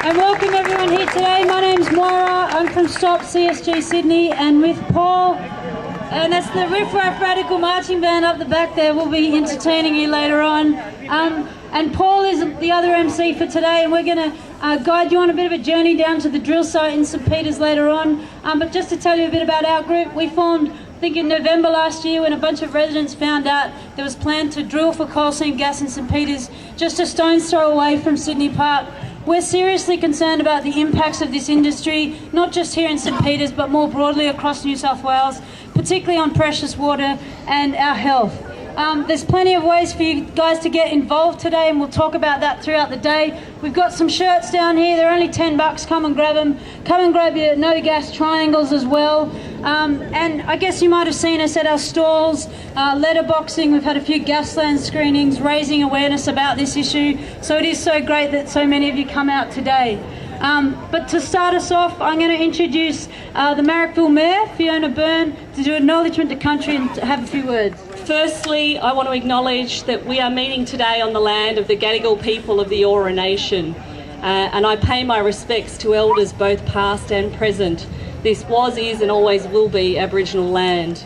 And welcome everyone here today. My name's Moira. I'm from Stop CSG Sydney, and with Paul, and that's the Riff Raff Radical Marching Band up the back there. We'll be entertaining you later on. And Paul is the other MC for today, and we're going to guide you on a bit of a journey down to the drill site in St Peters later on. But just to tell you a bit about our group, we formed, I think, in November last year when a bunch of residents found out there was planned to drill for coal seam gas in St Peters, just a stone's throw away from Sydney Park. We're seriously concerned about the impacts of this industry, not just here in St Peters, but more broadly across New South Wales, particularly on precious water and our health. There's plenty of ways for you guys to get involved today, and we'll talk about that throughout the day. We've got some shirts down here. They're only $10. Come and grab them. Come and grab your no gas triangles as well. And I guess you might have seen us at our stalls, letterboxing. We've had a few Gasland screenings, raising awareness about this issue. So it is so great that so many of you come out today. But to start us off, I'm going to introduce the Marrickville Mayor, Fiona Byrne, to do acknowledgement to country and to have a few words. Firstly, I want to acknowledge that we are meeting today on the land of the Gadigal people of the Eora Nation, and I pay my respects to elders both past and present. This was, is and always will be Aboriginal land.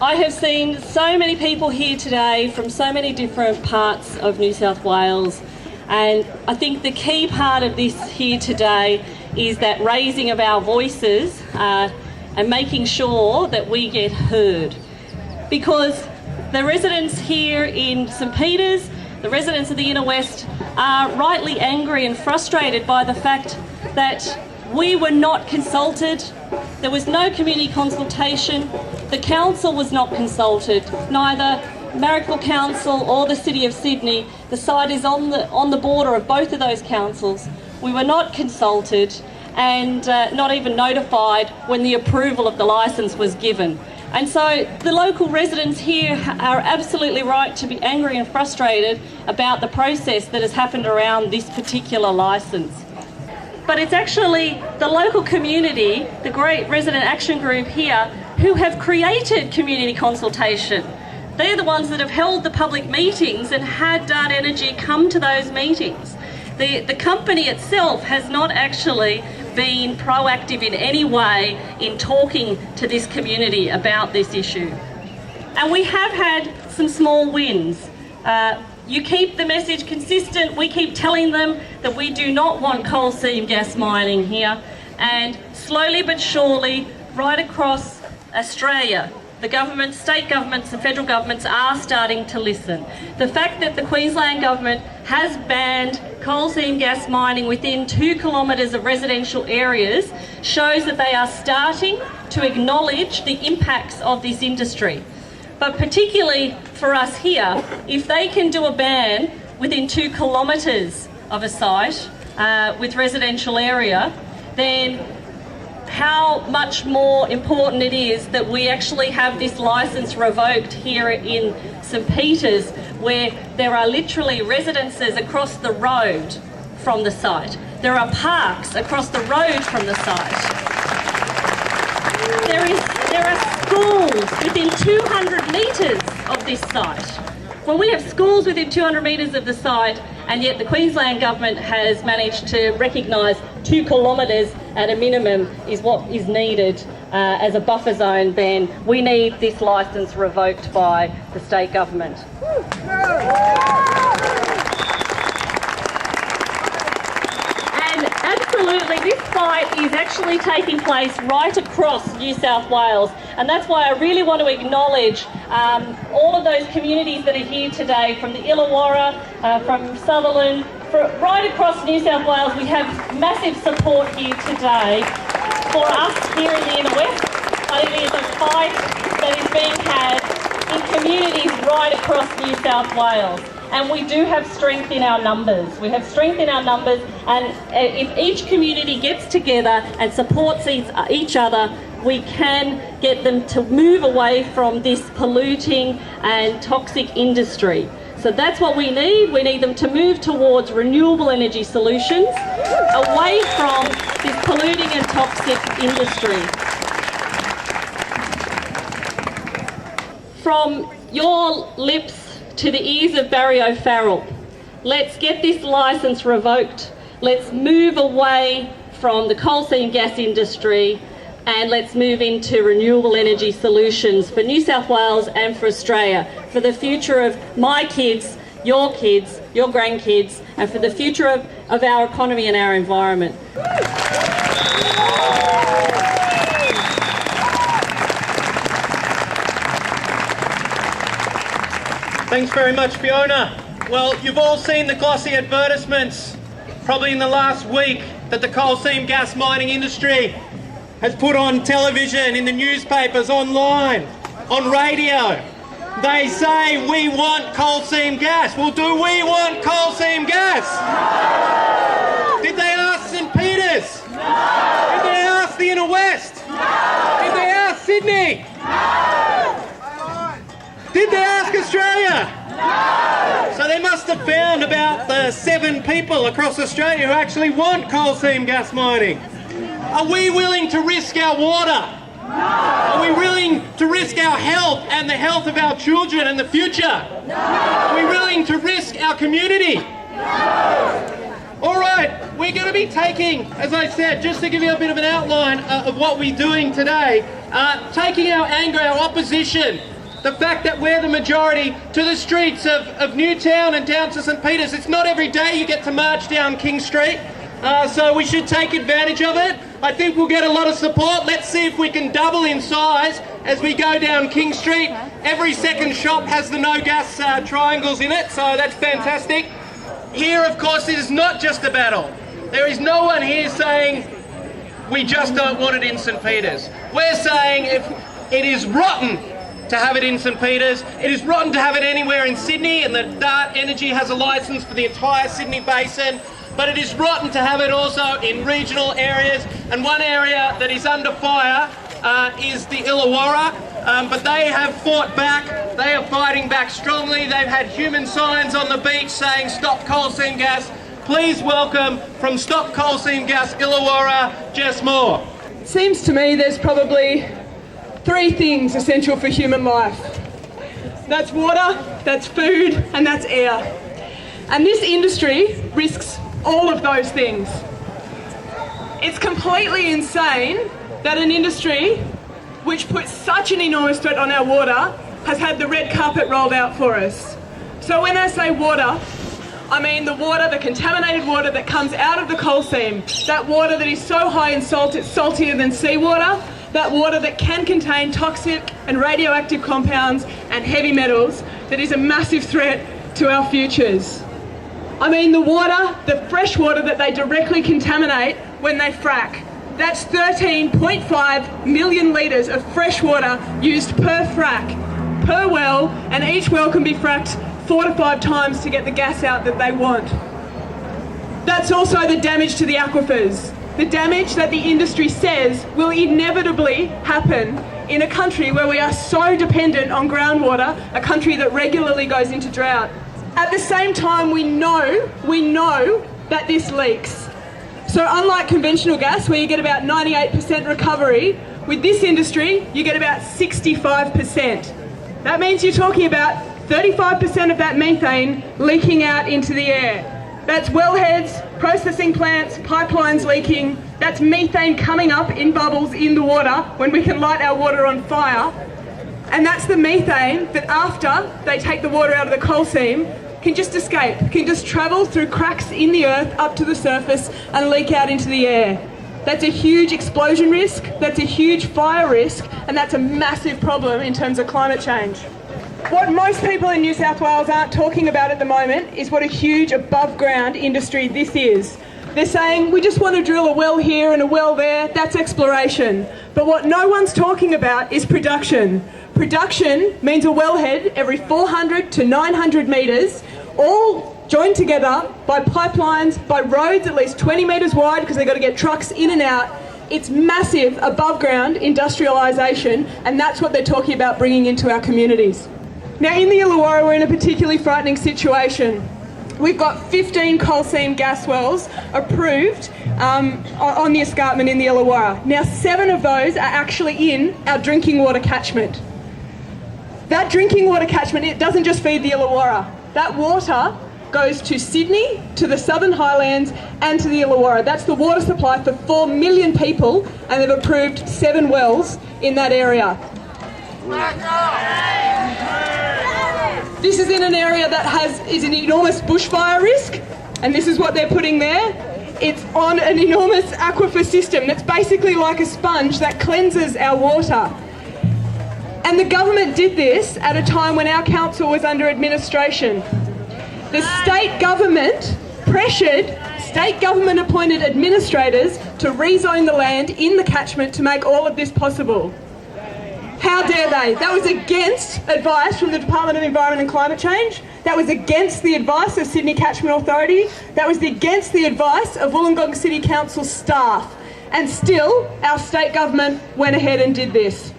I have seen so many people here today from so many different parts of New South Wales, and I think the key part of this here today is that raising of our voices and making sure that we get heard. Because the residents here in St Peters, the residents of the Inner West, are rightly angry and frustrated by the fact that we were not consulted. There was no community consultation. The council was not consulted, neither Marrickville Council or the City of Sydney. The site is on the border of both of those councils. We were not consulted and not even notified when the approval of the licence was given. And so the local residents here are absolutely right to be angry and frustrated about the process that has happened around this particular licence. But it's actually the local community, the great resident action group here, who have created community consultation. They're the ones that have held the public meetings and had Dart Energy come to those meetings. The company itself has not actually been proactive in any way in talking to this community about this issue. And we have had some small wins. You keep the message consistent. We keep telling them that we do not want coal seam gas mining here. And slowly but surely, right across Australia, the government, state governments and federal governments are starting to listen. The fact that the Queensland government has banned coal seam gas mining within 2 kilometres of residential areas shows that they are starting to acknowledge the impacts of this industry. But particularly for us here, if they can do a ban within 2 kilometres of a site with residential area, then how much more important it is that we actually have this licence revoked here in St Peters, where there are literally residences across the road from the site. There are parks across the road from the site. There are schools within 200 metres of this site. Well, we have schools within 200 metres of the site, and yet the Queensland government has managed to recognise 2 kilometres at a minimum is what is needed as a buffer zone. Then we need this licence revoked by the state government. And absolutely, this fight is actually taking place right across New South Wales, and that's why I really want to acknowledge all of those communities that are here today, from the Illawarra, from Sutherland, right across New South Wales. We have massive support here today for us here in the Inner West, but it is a fight that is being had in communities right across New South Wales. And we do have strength in our numbers. We have strength in our numbers, and if each community gets together and supports each other, we can get them to move away from this polluting and toxic industry. So that's what we need. We need them to move towards renewable energy solutions, away from this polluting and toxic industry. From your lips to the ears of Barry O'Farrell, let's get this licence revoked. Let's move away from the coal seam gas industry and let's move into renewable energy solutions for New South Wales and for Australia, for the future of my kids, your grandkids, and for the future of our economy and our environment. Thanks very much, Fiona. Well, you've all seen the glossy advertisements, probably in the last week, that the coal seam gas mining industry has put on television, in the newspapers, online, on radio. They say, we want coal seam gas. Well, do we want coal seam gas? No. Did they ask St Peters? No. Did they ask the Inner West? No. Did they ask Sydney? No. Did they ask Australia? No. So they must have found about the 7 people across Australia who actually want coal seam gas mining. Are we willing to risk our water? No. Are we willing to risk our health and the health of our children and the future? No. Are we willing to risk our community? No. All right, we're going to be taking, as I said, just to give you a bit of an outline of what we're doing today, taking our anger, our opposition, the fact that we're the majority, to the streets of Newtown and down to St Peters. It's not every day you get to march down King Street, so we should take advantage of it. I think we'll get a lot of support. Let's see if we can double in size as we go down King Street. Every second shop has the no gas triangles in it, so that's fantastic. Here, of course, it is not just a battle. There is no one here saying, we just don't want it in St Peters. We're saying if it is rotten to have it in St Peters, it is rotten to have it anywhere in Sydney, and that Dart Energy has a licence for the entire Sydney Basin. But it is rotten to have it also in regional areas, and one area that is under fire is the Illawarra, but they have fought back. They are fighting back strongly. They've had human signs on the beach saying stop coal seam gas. Please welcome from Stop Coal Seam Gas Illawarra, Jess Moore. Seems to me there's probably 3 things essential for human life. That's water, that's food, and that's air. And this industry risks all of those things. It's completely insane that an industry which puts such an enormous threat on our water has had the red carpet rolled out for us. So when I say water, I mean the water, the contaminated water that comes out of the coal seam, that water that is so high in salt it's saltier than seawater, that water that can contain toxic and radioactive compounds and heavy metals that is a massive threat to our futures. I mean the water, the fresh water that they directly contaminate when they frack. That's 13.5 million litres of fresh water used per frack, per well, and each well can be fracked 4 to 5 times to get the gas out that they want. That's also the damage to the aquifers, the damage that the industry says will inevitably happen in a country where we are so dependent on groundwater, a country that regularly goes into drought. At the same time, we know that this leaks. So unlike conventional gas, where you get about 98% recovery, with this industry, you get about 65%. That means you're talking about 35% of that methane leaking out into the air. That's wellheads, processing plants, pipelines leaking. That's methane coming up in bubbles in the water when we can light our water on fire. And that's the methane that after they take the water out of the coal seam can just escape, can just travel through cracks in the earth up to the surface and leak out into the air. That's a huge explosion risk, that's a huge fire risk, and that's a massive problem in terms of climate change. What most people in New South Wales aren't talking about at the moment is what a huge above ground industry this is. They're saying, we just want to drill a well here and a well there, that's exploration. But what no one's talking about is production. Production means a wellhead every 400 to 900 metres, all joined together by pipelines, by roads at least 20 metres wide because they've got to get trucks in and out. It's massive above ground industrialisation, and that's what they're talking about bringing into our communities. Now in the Illawarra we're in a particularly frightening situation. We've got 15 coal seam gas wells approved on the escarpment in the Illawarra. Now 7 of those are actually in our drinking water catchment. That drinking water catchment, it doesn't just feed the Illawarra. That water goes to Sydney, to the Southern Highlands and to the Illawarra. That's the water supply for 4 million people, and they've approved 7 wells in that area. This is in an area that is an enormous bushfire risk, and this is what they're putting there. It's on an enormous aquifer system that's basically like a sponge that cleanses our water. And the government did this at a time when our council was under administration. The state government pressured state government appointed administrators to rezone the land in the catchment to make all of this possible. How dare they? That was against advice from the Department of Environment and Climate Change. That was against the advice of Sydney Catchment Authority. That was against the advice of Wollongong City Council staff. And still, our state government went ahead and did this.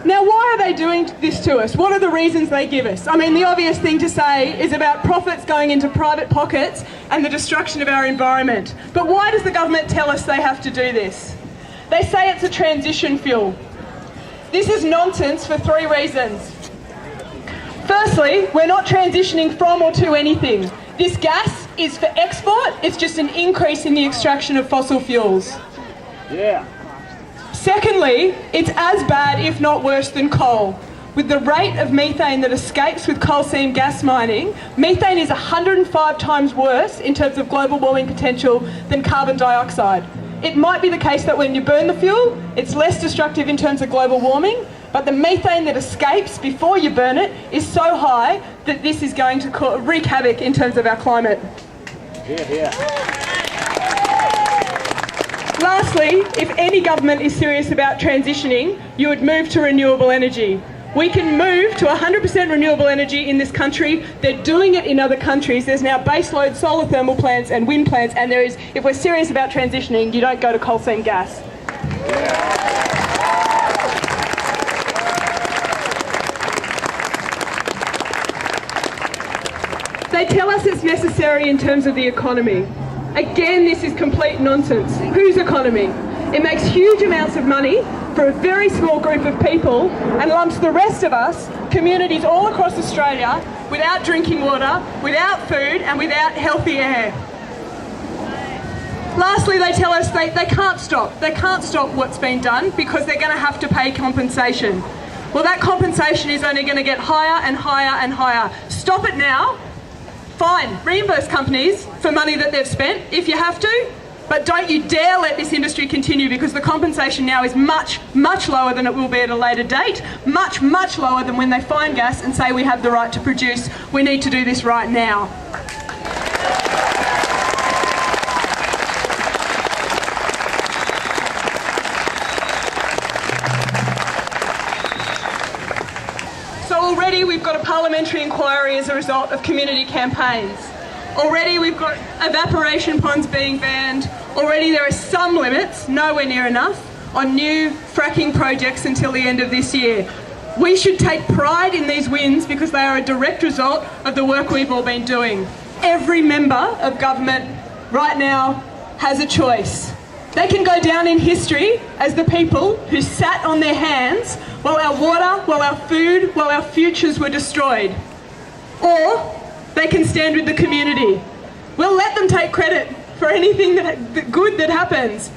Now, why are they doing this to us? What are the reasons they give us? I mean, the obvious thing to say is about profits going into private pockets and the destruction of our environment. But why does the government tell us they have to do this? They say it's a transition fuel. This is nonsense for 3 reasons. Firstly, we're not transitioning from or to anything. This gas is for export. It's just an increase in the extraction of fossil fuels. Yeah. Secondly, it's as bad, if not worse, than coal. With the rate of methane that escapes with coal seam gas mining, methane is 105 times worse in terms of global warming potential than carbon dioxide. It might be the case that when you burn the fuel, it's less destructive in terms of global warming, but the methane that escapes before you burn it is so high that this is going to wreak havoc in terms of our climate. Lastly, if any government is serious about transitioning, you would move to renewable energy. We can move to 100% renewable energy in this country. They're doing it in other countries. There's now baseload solar thermal plants and wind plants, and there is, if we're serious about transitioning, you don't go to coal seam gas. They tell us it's necessary in terms of the economy. Again, this is complete nonsense. Whose economy? It makes huge amounts of money for a very small group of people and lumps the rest of us, communities all across Australia, without drinking water, without food and without healthy air. Lastly, they tell us they can't stop. They can't stop what's been done because they're going to have to pay compensation. Well, that compensation is only going to get higher and higher and higher. Stop it now. Fine, reimburse companies for money that they've spent if you have to, but don't you dare let this industry continue because the compensation now is much, much lower than it will be at a later date, much, much lower than when they find gas and say we have the right to produce. We need to do this right now. Already we've got a parliamentary inquiry as a result of community campaigns. Already we've got evaporation ponds being banned. Already there are some limits, nowhere near enough, on new fracking projects until the end of this year. We should take pride in these wins because they are a direct result of the work we've all been doing. Every member of government right now has a choice. They can go down in history as the people who sat on their hands while our water, while our food, while our futures were destroyed. Or they can stand with the community. We'll let them take credit for anything good that happens.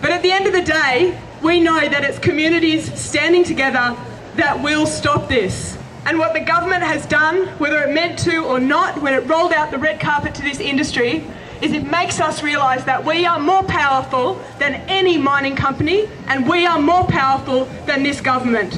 But at the end of the day, we know that it's communities standing together that will stop this. And what the government has done, whether it meant to or not, when it rolled out the red carpet to this industry, is it makes us realise that we are more powerful than any mining company and we are more powerful than this government.